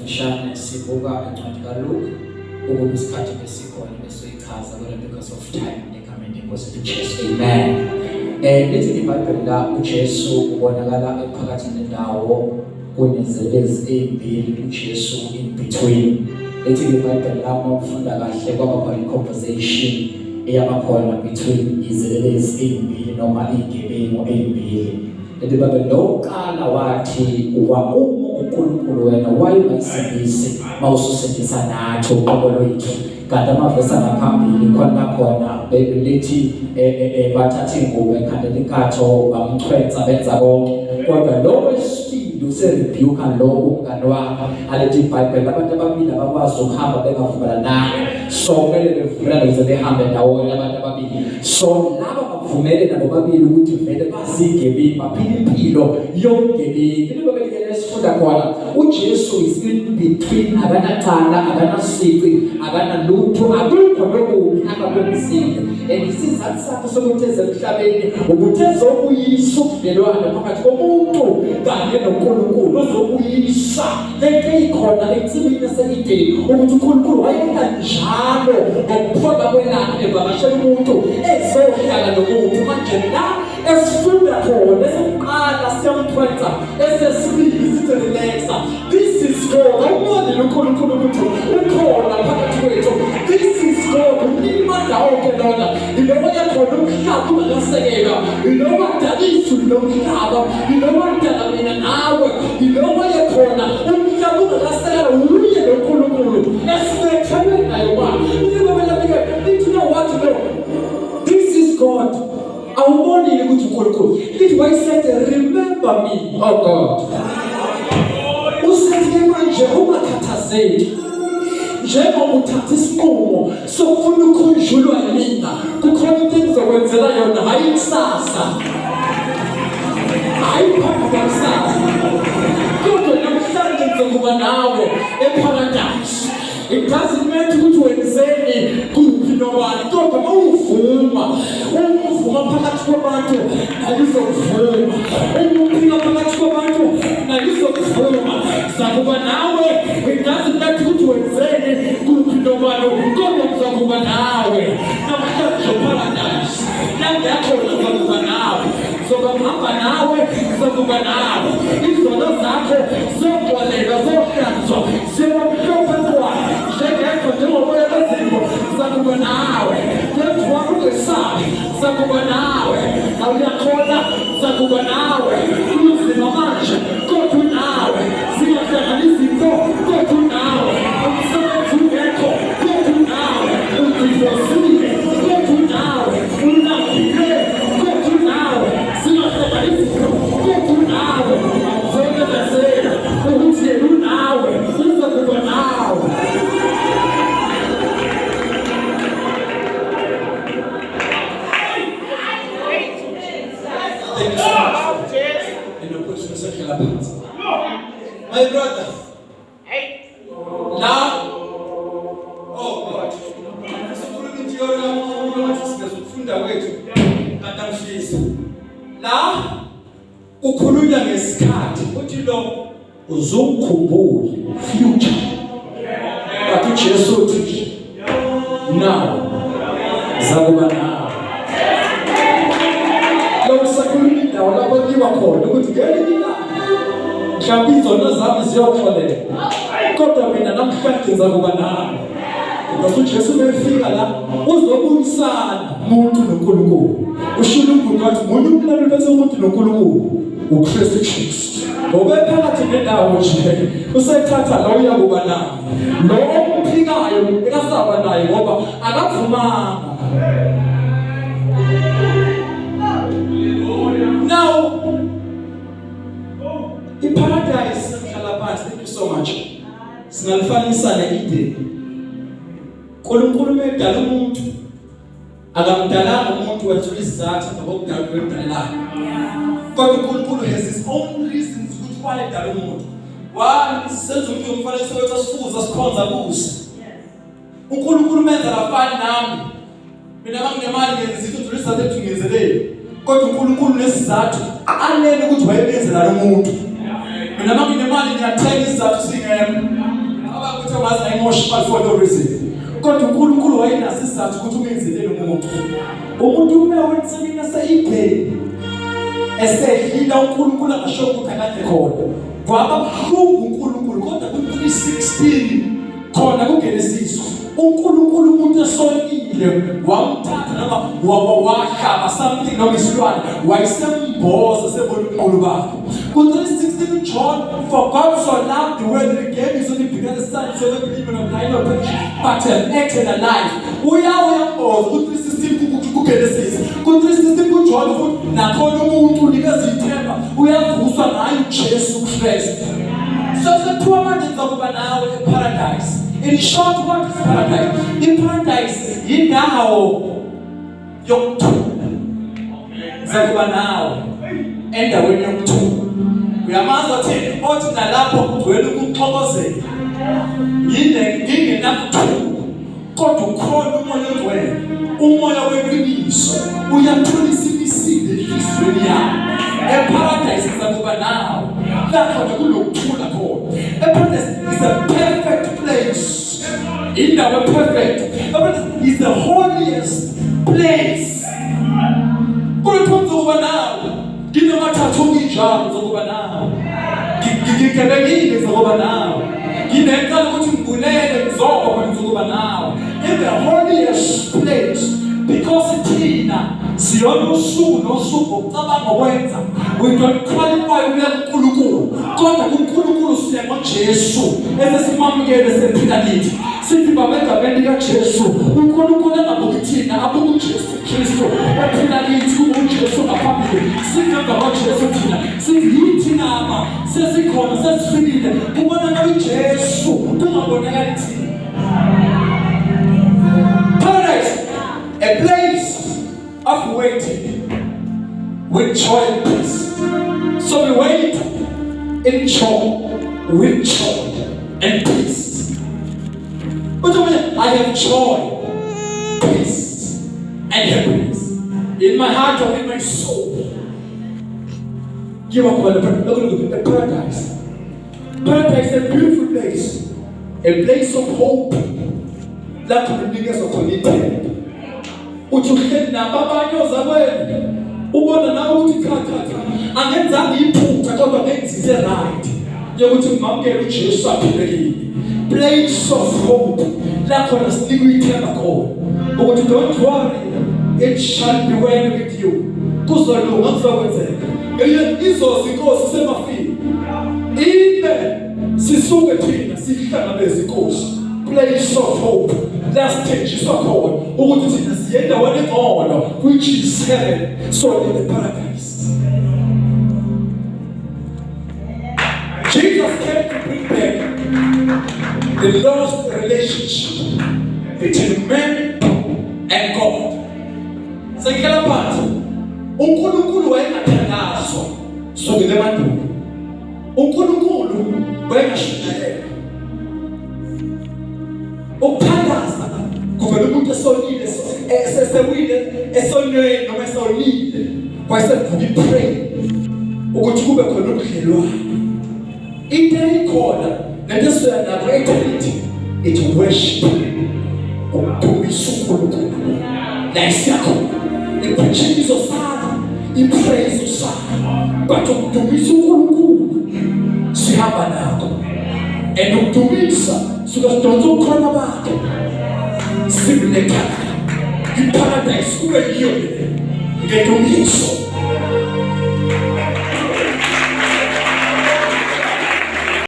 Mfishane sibuka encwadi kaLuke ukuba isikhathi besikhona besichaza kodwa because of time nekhamendi inkosi uJesu. Amen. Lithi iBhayibheli la uJesu ubonakala ephakathi nendawo kunezelezi ezimbili uJesu in between. Lithi iBhayibheli la mawufunda kahle kwaba conversation eyabakhona between izelezi ezimbili noma izigebengu ezimbili. Lithi iBhayibheli loqala wathi uNkulunkulu wena wayengayisindisi mawususindisa nathi uqobo lwethu. Kanti amavesi angaphambili khona lithi bathatha ingubo ekhandela inkatho bamchwenza benza konke. Kodwa lo wesibili userebuka lo umngane wakhe alethi iBhayibheli abantu ababili abakwazi ukuhamba bengavumelana naye. So kumele bevumelane ukuze behambe ndawonye abantu ababili. So laba bavumele nabo babili ukuthi vele bazigebengu baphila impilo yomgebengu. Into esifunda khona uJesu is in between akanacala akanasici akanalutho akukho lokubi akabonisiwe. Isizathu sakhe sokuthi emhlabeni ukuthi ezokuyisa ubudlelwano phakathi komuntu kanye noNkulunkulu uzokuyisa lento ikhona ekutsimini eseideni ukuthi uNkulunkulu wayenza njalo ngokuphola kwelanga evakashela umuntu ezohlala nomuntu. Manje la esifunda khona esiqala siyamthwenza esesibili sithi relaxa. This is God. Awuboni uNkulunkulu ukuthi ukhona phakathi kwethu. This is God. Umimanda wonke lona ilokho yakhona umhlaba ungakasekeka ilokho adalisa lomhlaba ilokho adala mina nawe ilokho yakhona umhlaba ungakasekeka uye noNkulunkulu esibethelwe nayo ba you know what to do. This is God. Awuboni ukuthi uNkulunkulu lithi wayesethe remember me oh God. Usethi manje ungakhathazeki njengoba uthatha isinqumo sokufuna ukukhunjulwa yimina kukhona into engizokwenzela yona hayi kusasa hayi kusasa kodwa namhlanje ngizokuba nawe ePharadasi. It doesn't matter ukuthi wenzeni kuphi nobani kodwa mawuvuma phakathi kwabantu ayizokuvuma umuphika phakathi kwabantu ayizokuvuma sakuba nawe. It doesn't matter ukuthi wenzeni kuphi nobani kodwa uzakuba nawe namhlanje ePharadasi. Nami yakho uzakuba nawe sokuhamba nawe uzakuba nawe izono zakho zokwalela zohlanzwa ziyomhlophe kwayo njengekho njengomoya wezimo uzakuba nawe kodwa ungesabi uzakuba nawe awuyakhona uzakuba nawe uzima manje kodwa nawe ziyahlangana izinto kodwa nawe umsebenzi ungekho kodwa nawe udivosile kodwa nawe ulambile kodwa nawe ziyahlangana izinto kodwa nawe awuzekezela ukuthi unawe uzakuba nawe. My brother, now, oh God, now, ukhulunywa ngesikhathi uthi lo uzukhumbula future. But uJesu uthi now zakuba nawe. Lo sakhuluma indawo lapho kiwa khona ukuthi ngelinye mhlawumbe izono zami ziyokholela kodwa mina namhlanje ngizakuba nawe. Because uJesu befika la uzobuyisana umuntu noNkulunkulu. Ushilo umuntu wathi munye umlalo bese umuntu noNkulunkulu uKristu Jesu. Ngoba phakathi nendawo nje usethatha la uyakuba nawe. Lo omphikayo ekasaba naye ngoba akavumanga. Now ePharadasi ngihlala thank you so much. Singalifanisa neEden. uNkulunkulu edala umuntu akamdalanga umuntu wethula isizathu ngokudala kwemdalana. Kodwa uNkulunkulu has his own reasons ukuthi why edala umuntu. One senze umuntu umfanekiso wethu asifuza sikhonza kuze. uNkulunkulu menza lafani nami. Mina banginemali ngenzithu uthula isizathu ethu kodwa uNkulunkulu nesizathu alele ukuthi wayebenzela lo muntu. Mina banginemali ngiyathenga isizathu singekho. emotional for no reason. Kodwa uNkulunkulu wayenaso isizathu ukuthi umenzele lo muntu. Umuntu uma wensemina sayibheki esedlila uNkulunkulu angasho ukuthi akade khona. Kwaba buhlungu uNkulunkulu kodwa ku-3:16 khona kuGenesis uNkulunkulu umuntu esonile wamthatha noma wahlaba something noma isilwane wayesemboza sebona uNkulunkulu bakhe. Ku-3:16 John, for God so loved the world that he gave his only begotten son so that believe in him not perish but have eternal life. Uyamboza ku-3:16 kuGenesis. Ku-3:16 kuJohn futhi nakhona umuntu unikeza ithemba uyavuswa ngayo uJesu Kristu. So sekuthiwa manje ngizokuba nawe ePharadise. In short, what is paradise? iPharadise yindawo yokuthula. Ngizokuba nawe endaweni yokuthula. Uyamazi ukuthi othi nalapho kugcwele ukuxokozela. Ngingenakuthula. Kodwa ukhona umoya ogcwele, umoya weqiniso. Uyathulisa imisinde enhliziyweni yakho. ePharadise ngizokuba nawe. Lapho kunokuthula khona. ePharadise is a perfect place. Indawo perfect. ePharadise is the holiest place. Kodwa ngizokuba nawe. Nginomathathu njalo ngizokuba nawe. Ngikebekile ngizokuba nawe. Nginecala ukuthi ngibulele ngizoba ngizokuba nawe. In the holiest place. Because thina siyona usuku nosuku ucabanga ukwenza. We don't qualify ukuya kuNkulunkulu. Kodwa kuNkulunkulu siya ngoJesu. Esesimamukele sephila kithi. Sithi babegameni likaJesu. uNkulunkulu angabuki thina abuke uJesu Kristu. Ephila kithi uJesu ngaphambili. Sithi ngabaJesu thina. Sithi yithi nama sesikhona sesifikile. Kubonakala uJesu kungabonakali thina. Paradise, a place of waiting with joy and peace. So we wait in joy, with joy and peace. But I have joy, peace, and happiness in my heart or in my soul. Give up on the paradise. Paradise is a beautiful place, a place of hope. That will bring us to commitment. Uthukeni nababanye ozabweni ubona nawe uthi khathatha angenzanga iphutha kodwa ngenzile right yokuthi ngimamukele uJesu aphilekile. Place of hope lapho nasinikwe ithemba khona ukuthi don't worry, it shall be well with you. Kuzolunga kuzokwenzeka. Izozi inkosi semafini ibe sisuke thina sihlangabeze inkosi. Place of hope. Last stage is called ukuthi thina siyenda wale which is heaven, so in the paradise. Jesus came to bring back the lost relationship between man and God. Sekela phansi uNkulunkulu wayengathandazwa sukele emandulo. uNkulunkulu wayengashunyayela. Ukuthandaza kuvela umuntu esonile esonweni noma esonile kwayesevuka ipray ukuthi kube khona ubudlelwano. Into ekhona lento esiyana eternity it worship ukudumisa uNkulunkulu la isakho iphuthiso sakho ipraise sakho but ukudumisa uNkulunkulu sihamba nakho and ukudumisa sidonsa ukhona bakhe simleka iPharadise kube yiyo le ngedumiso.